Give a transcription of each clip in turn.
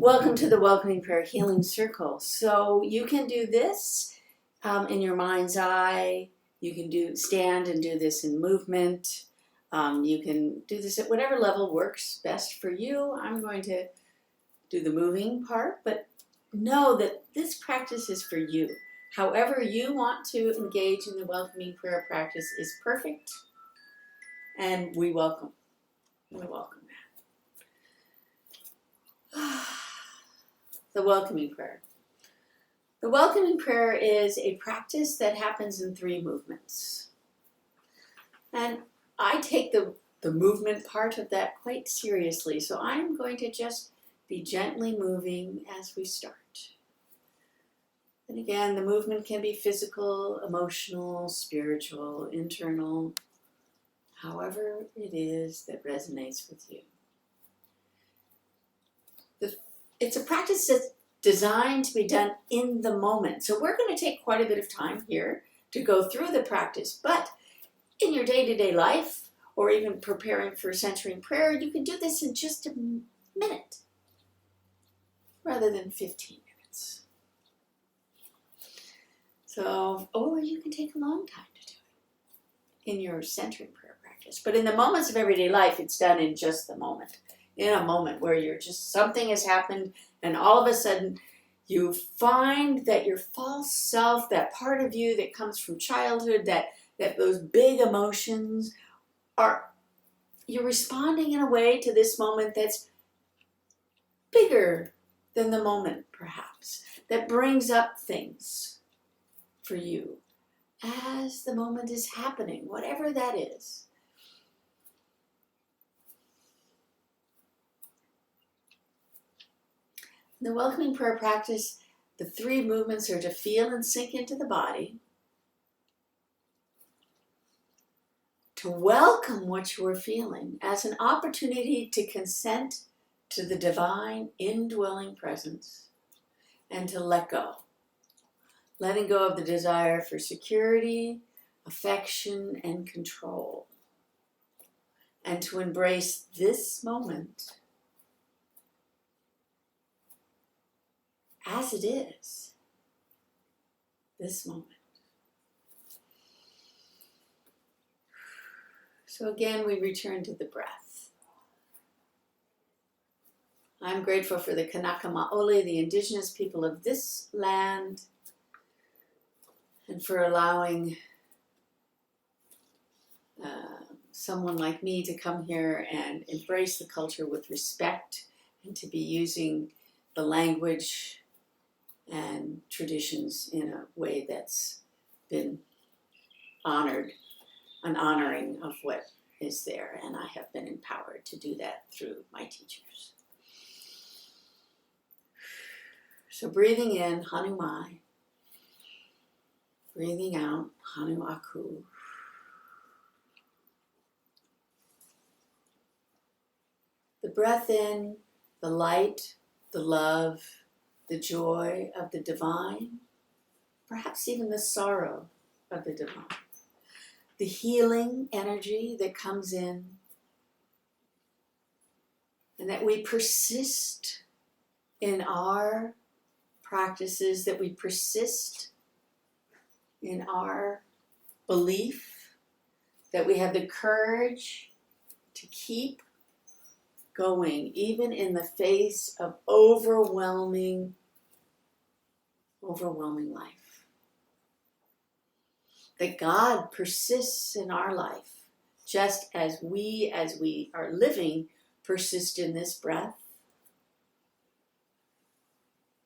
Welcome to the Welcoming Prayer Healing Circle. So you can do this in your mind's eye. You can stand and do this in movement. You can do this at whatever level works best for you. I'm going to do the moving part, but know that this practice is for you. However you want to engage in the welcoming prayer practice is perfect, and we welcome that. The welcoming prayer. The welcoming prayer is a practice that happens in 3 movements. And I take the movement part of that quite seriously, so I'm going to just be gently moving as we start. And again, the movement can be physical, emotional, spiritual, internal, however it is that resonates with you. It's a practice that's designed to be done in the moment. So we're going to take quite a bit of time here to go through the practice. But in your day-to-day life, or even preparing for centering prayer, you can do this in just a minute rather than 15 minutes. So, or you can take a long time to do it in your centering prayer practice. But in the moments of everyday life, it's done in just the moment. In a moment where you're just, something has happened and all of a sudden you find that your false self, that part of you that comes from childhood, that those big emotions you're responding in a way to this moment that's bigger than the moment perhaps, that brings up things for you as the moment is happening, whatever that is. In the welcoming prayer practice, the 3 movements are to feel and sink into the body, to welcome what you are feeling as an opportunity to consent to the divine indwelling presence, and to let go. Letting go of the desire for security, affection, and control. And to embrace this moment as it is, this moment. So again, we return to the breath. I'm grateful for the Kanaka Maoli, the indigenous people of this land, and for allowing someone like me to come here and embrace the culture with respect, and to be using the language and traditions in a way that's been honored, an honoring of what is there, and I have been empowered to do that through my teachers. So breathing in, Hanu Mai. Breathing out, Hanu Aku. The breath in, the light, the love, the joy of the divine, perhaps even the sorrow of the divine. The healing energy that comes in, and that we persist in our practices, that we persist in our belief, that we have the courage to keep going, even in the face of overwhelming life. That God persists in our life, just as we are living, persist in this breath,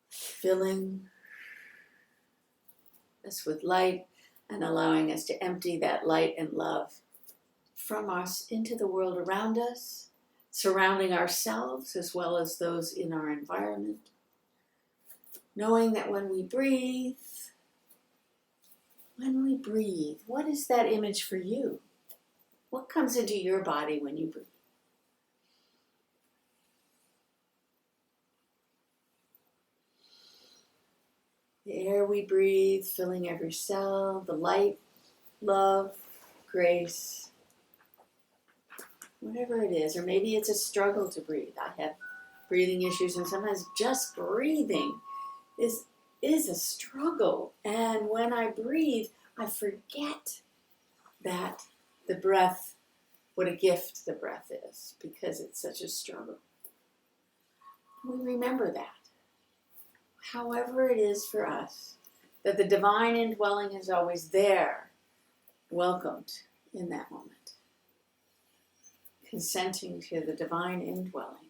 filling us with light and allowing us to empty that light and love from us into the world around us, surrounding ourselves as well as those in our environment. Knowing that when we breathe, what is that image for you? What comes into your body when you breathe? The air we breathe, filling every cell, the light, love, grace, whatever it is. Or maybe it's a struggle to breathe. I have breathing issues, and sometimes just breathing is a struggle. And when I breathe, I forget that the breath, what a gift the breath is, because it's such a struggle. We remember that. However it is for us, that the divine indwelling is always there, welcomed in that moment. Consenting to the divine indwelling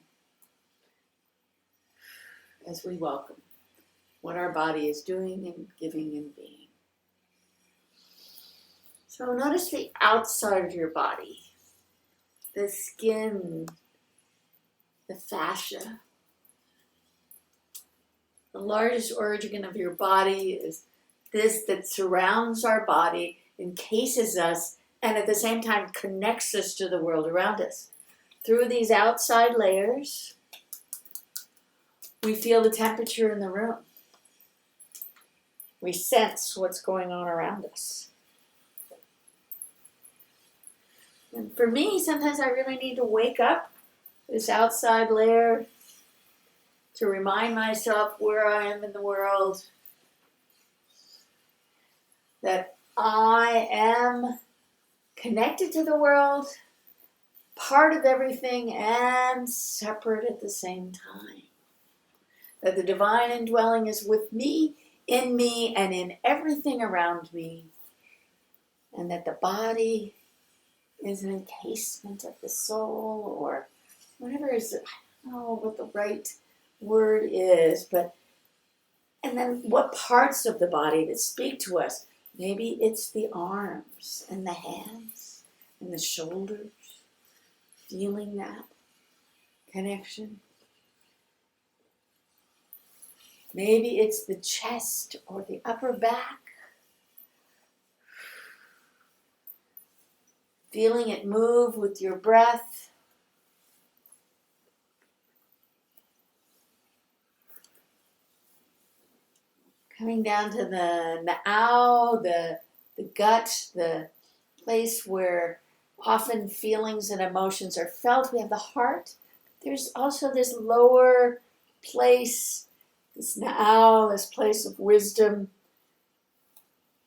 as we welcome what our body is doing and giving and being. So notice the outside of your body, the skin, the fascia. The largest organ of your body is this that surrounds our body, encases us, and at the same time connects us to the world around us. Through these outside layers, we feel the temperature in the room. We sense what's going on around us. And for me, sometimes I really need to wake up this outside layer to remind myself where I am in the world, that I am connected to the world, part of everything, and separate at the same time. That the divine indwelling is with me, and in everything around me, and that the body is an encasement of the soul, or whatever is, I don't know what the right word is, and then what parts of the body that speak to us. Maybe it's the arms and the hands and the shoulders, feeling that connection. Maybe it's the chest or the upper back, feeling it move with your breath. Coming down to the na'au, the gut, the place where often feelings and emotions are felt. We have the heart. There's also this lower place, this na'au, this place of wisdom.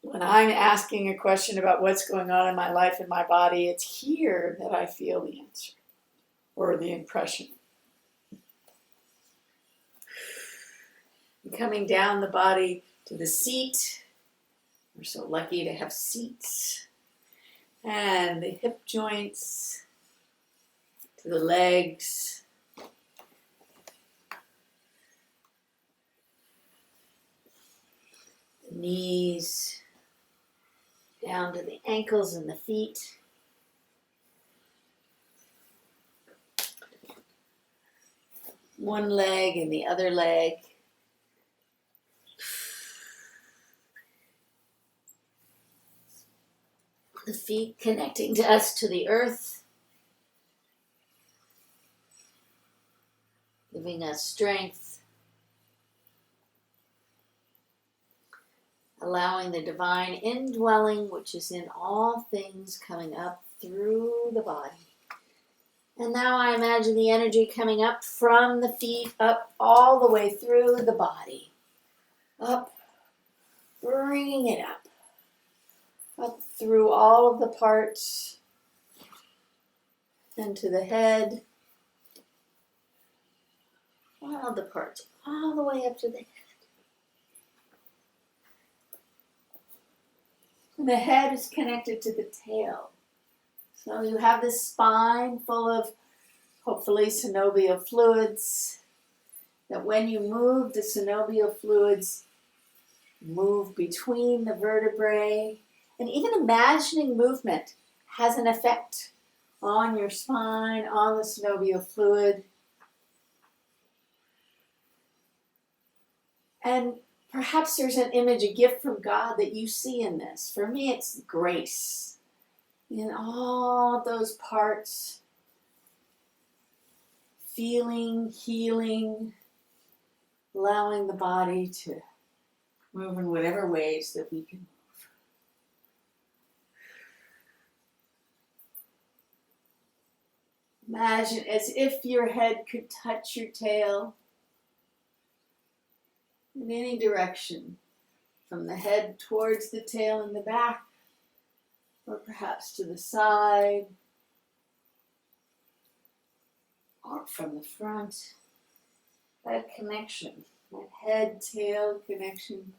When I'm asking a question about what's going on in my life and my body, it's here that I feel the answer or the impression. Coming down the body to the seat. We're so lucky to have seats. And the hip joints to the legs. The knees down to the ankles and the feet. One leg and the other leg. The feet connecting to us, to the earth, giving us strength, allowing the divine indwelling, which is in all things, coming up through the body. And now I imagine the energy coming up from the feet, up all the way through the body. Up, bringing it up through all of the parts, and to the head. All the parts, all the way up to the head. And the head is connected to the tail. So you have this spine full of, hopefully, synovial fluids, that when you move, the synovial fluids move between the vertebrae. And even imagining movement has an effect on your spine, on the synovial fluid. And perhaps there's an image, a gift from God that you see in this. For me, it's grace. In all those parts, feeling, healing, allowing the body to move in whatever ways that we can move. Imagine as if your head could touch your tail in any direction, from the head towards the tail in the back, or perhaps to the side, or from the front. That connection, that head-tail connection.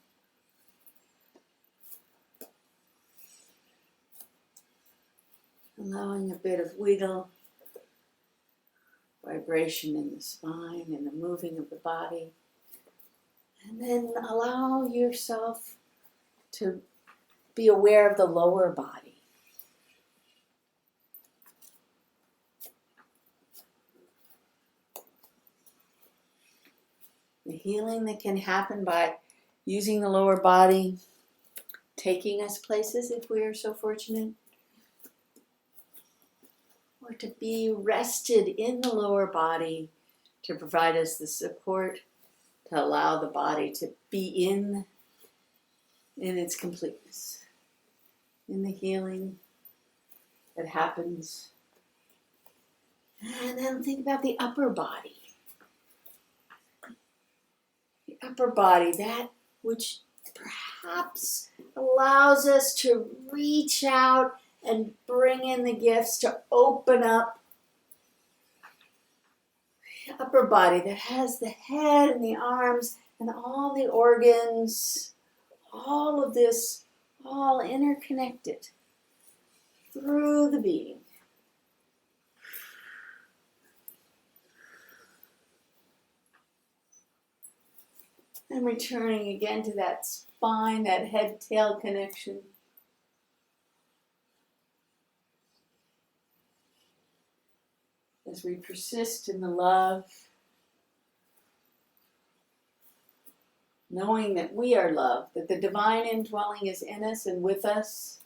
Allowing a bit of wiggle, vibration in the spine and the moving of the body. And then allow yourself to be aware of the lower body. The healing that can happen by using the lower body, taking us places if we are so fortunate, or to be rested in the lower body to provide us the support to allow the body to be in its completeness, in the healing that happens. And then think about the upper body. The upper body, that which perhaps allows us to reach out and bring in the gifts, to open up. The upper body that has the head and the arms and all the organs, all of this, all interconnected through the being. And returning again to that spine, that head-tail connection. As we persist in the love, knowing that we are love, that the divine indwelling is in us and with us,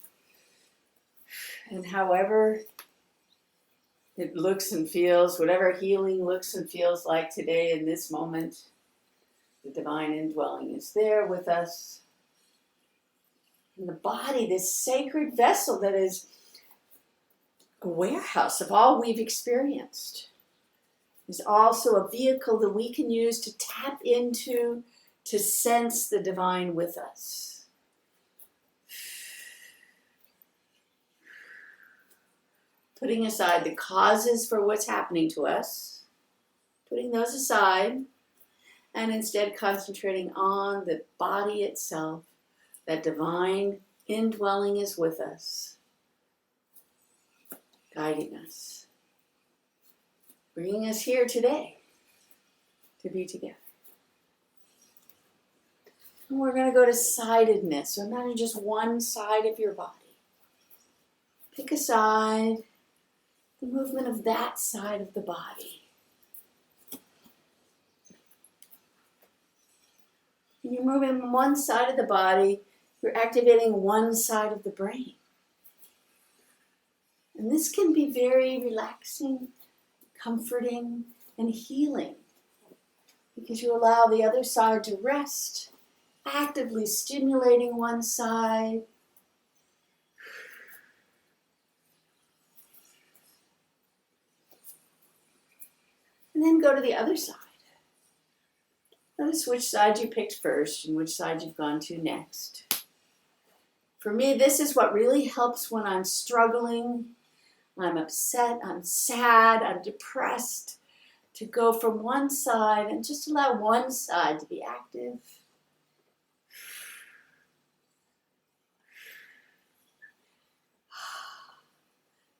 and however it looks and feels, whatever healing looks and feels like today in this moment, the divine indwelling is there with us. And the body, this sacred vessel that is a warehouse of all we've experienced, is also a vehicle that we can use to tap into, to sense the divine with us. Putting aside the causes for what's happening to us, putting those aside, and instead concentrating on the body itself, that divine indwelling is with us, guiding us, bringing us here today to be together. And we're going to go to sidedness. So imagine just one side of your body. Pick a side, the movement of that side of the body. When you're moving one side of the body, you're activating one side of the brain. And this can be very relaxing, comforting, and healing, because you allow the other side to rest, actively stimulating one side. And then go to the other side. Notice which side you picked first and which side you've gone to next. For me, this is what really helps when I'm struggling, I'm upset, I'm sad, I'm depressed, to go from one side and just allow one side to be active.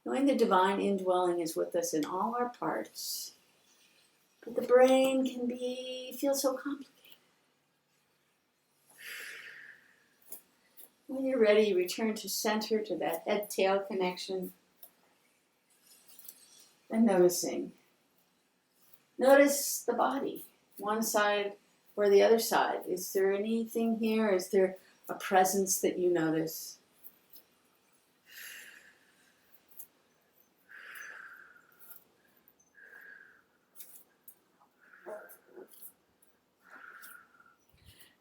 Knowing the divine indwelling is with us in all our parts. But the brain can feel so complicated. When you're ready, you return to center, to that head-tail connection. And noticing. Notice the body, one side or the other side. Is there anything here? Is there a presence that you notice?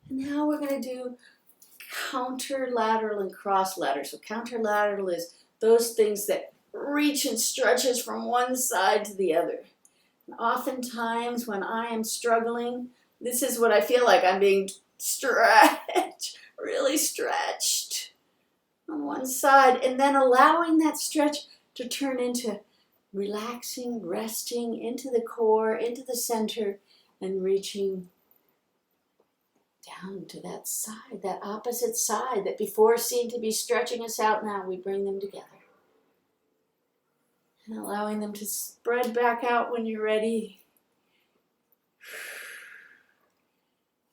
And now we're going to do counterlateral and cross-lateral. So counterlateral is those things that reach and stretches from one side to the other. And oftentimes when I am struggling, this is what I feel like. I'm being stretched, really stretched on one side, and then allowing that stretch to turn into relaxing, resting into the core, into the center, and reaching down to that side, that opposite side that before seemed to be stretching us out. Now we bring them together. And allowing them to spread back out when you're ready.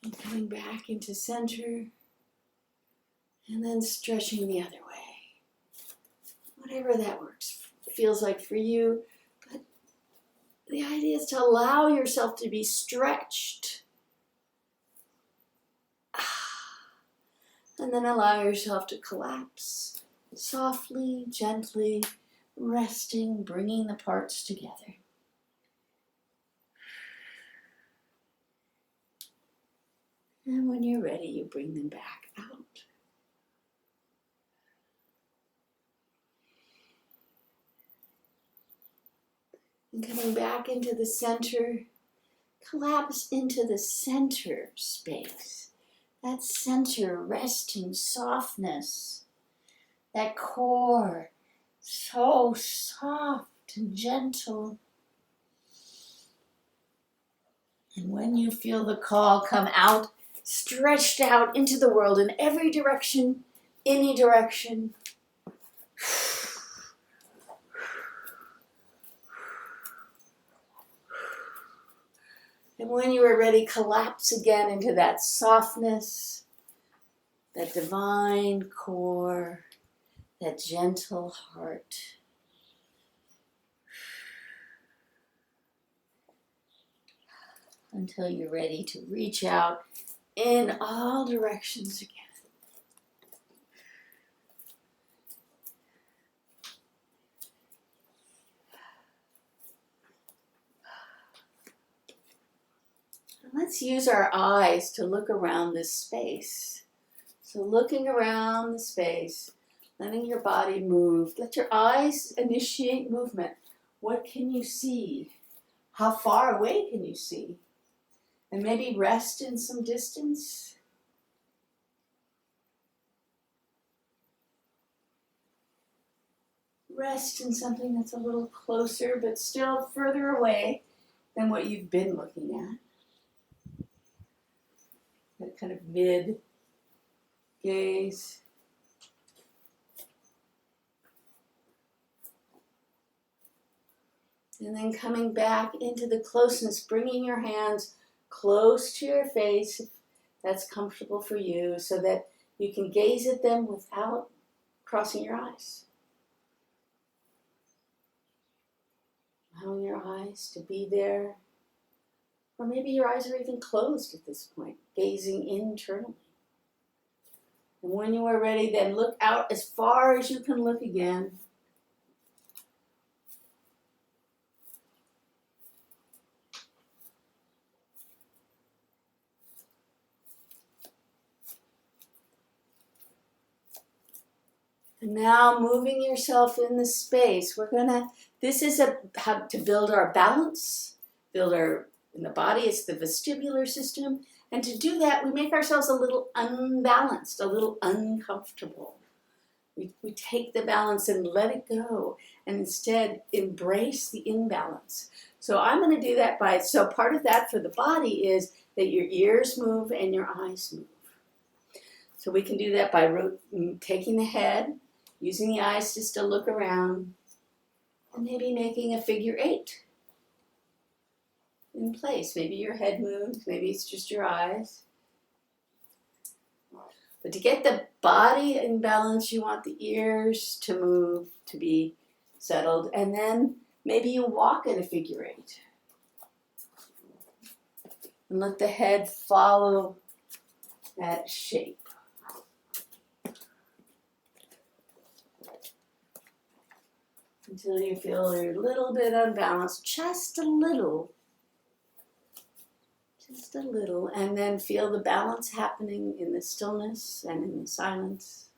And coming back into center. And then stretching the other way. Whatever that feels like for you. But the idea is to allow yourself to be stretched. And then allow yourself to collapse. Softly, gently, resting, bringing the parts together. And when you're ready, you bring them back out. And coming back into the center, collapse into the center space. That center resting softness. That core, so soft and gentle. And when you feel the call, come out, stretched out into the world in every direction, any direction. And when you are ready, collapse again into that softness, that divine core, that gentle heart. Until you're ready to reach out in all directions again. Let's use our eyes to look around this space. So looking around the space, letting your body move. Let your eyes initiate movement. What can you see? How far away can you see? And maybe rest in some distance. Rest in something that's a little closer, but still further away than what you've been looking at. That kind of mid-gaze. And then coming back into the closeness, bringing your hands close to your face, if that's comfortable for you, so that you can gaze at them without crossing your eyes. Allowing your eyes to be there. Or maybe your eyes are even closed at this point, gazing internally. And when you are ready, then look out as far as you can look again. And now moving yourself in the space, this is how to build our balance, in the body, it's the vestibular system. And to do that, we make ourselves a little unbalanced, a little uncomfortable. We take the balance and let it go, and instead embrace the imbalance. So I'm going to do that so part of that for the body is that your ears move and your eyes move. So we can do that by taking the head, using the eyes just to look around, and maybe making a figure 8 in place. Maybe your head moves, maybe it's just your eyes. But to get the body in balance, you want the ears to move, to be settled, and then maybe you walk in a figure 8. And let the head follow that shape. Until you feel you're a little bit unbalanced, just a little, and then feel the balance happening in the stillness and in the silence.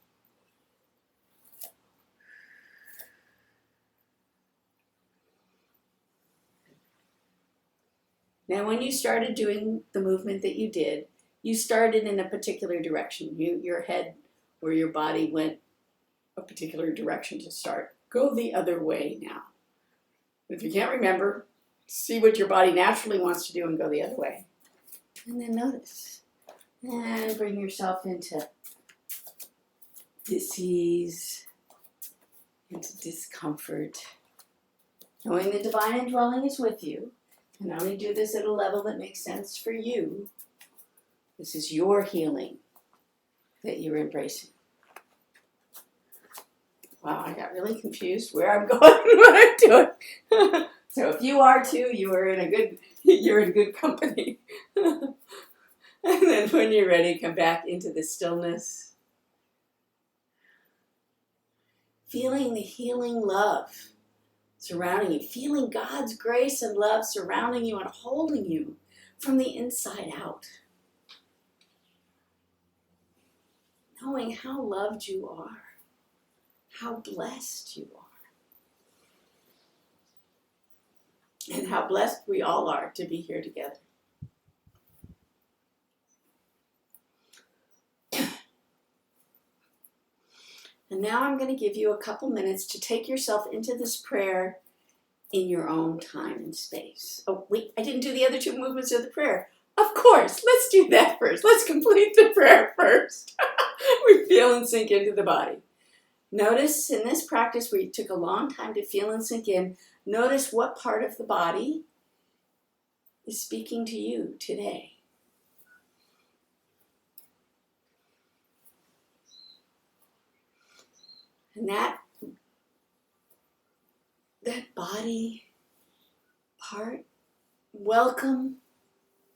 Now, when you started doing the movement that you did, you started in a particular direction. Your head or your body went a particular direction to start. Go the other way now. If you can't remember, see what your body naturally wants to do and go the other way. And then notice. And bring yourself into dis-ease, into discomfort. Knowing the divine indwelling is with you, and only do this at a level that makes sense for you. This is your healing that you're embracing. Wow, I got really confused where I'm going and what I'm doing. So if you are too, you're in good company. And then when you're ready, come back into the stillness. Feeling the healing love surrounding you. Feeling God's grace and love surrounding you and holding you from the inside out. Knowing how loved you are. How blessed you are. And how blessed we all are to be here together. And now I'm going to give you a couple minutes to take yourself into this prayer in your own time and space. Oh, wait, I didn't do the other two movements of the prayer. Of course, let's do that first. Let's complete the prayer first. We feel and sink into the body. Notice in this practice where you took a long time to feel and sink in, notice what part of the body is speaking to you today. And that body part, welcome,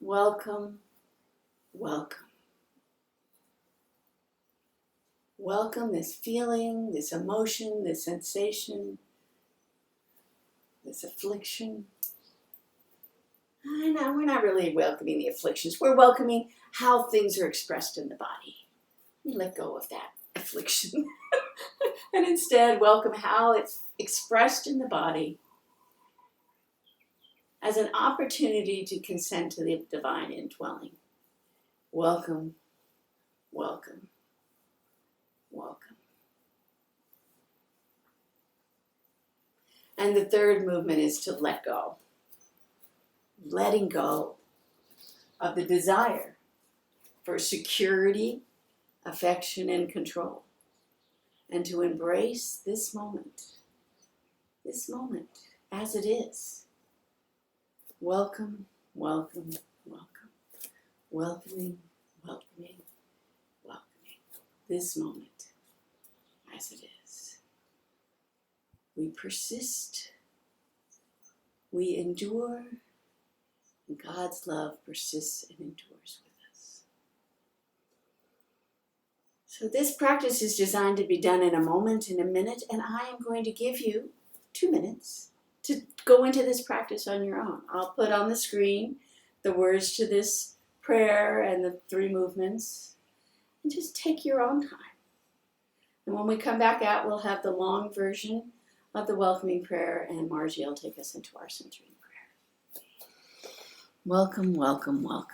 welcome, welcome. Welcome this feeling, this emotion, this sensation, this affliction. I know we're not really welcoming the afflictions. We're welcoming how things are expressed in the body. You let go of that affliction. And instead, welcome how it's expressed in the body as an opportunity to consent to the divine indwelling. Welcome, welcome, welcome. And the third movement is to let go. Letting go of the desire for security, affection, and control. And to embrace this moment as it is. Welcome, welcome, welcome. Welcoming, welcoming, welcoming. This moment as it is. We persist. We endure. And God's love persists and endures with us. So this practice is designed to be done in a moment, in a minute, and I am going to give you 2 minutes to go into this practice on your own. I'll put on the screen the words to this prayer and the 3 movements, and just take your own time. And when we come back out, we'll have the long version of the welcoming prayer, and Margie will take us into our centering prayer. Welcome, welcome, welcome.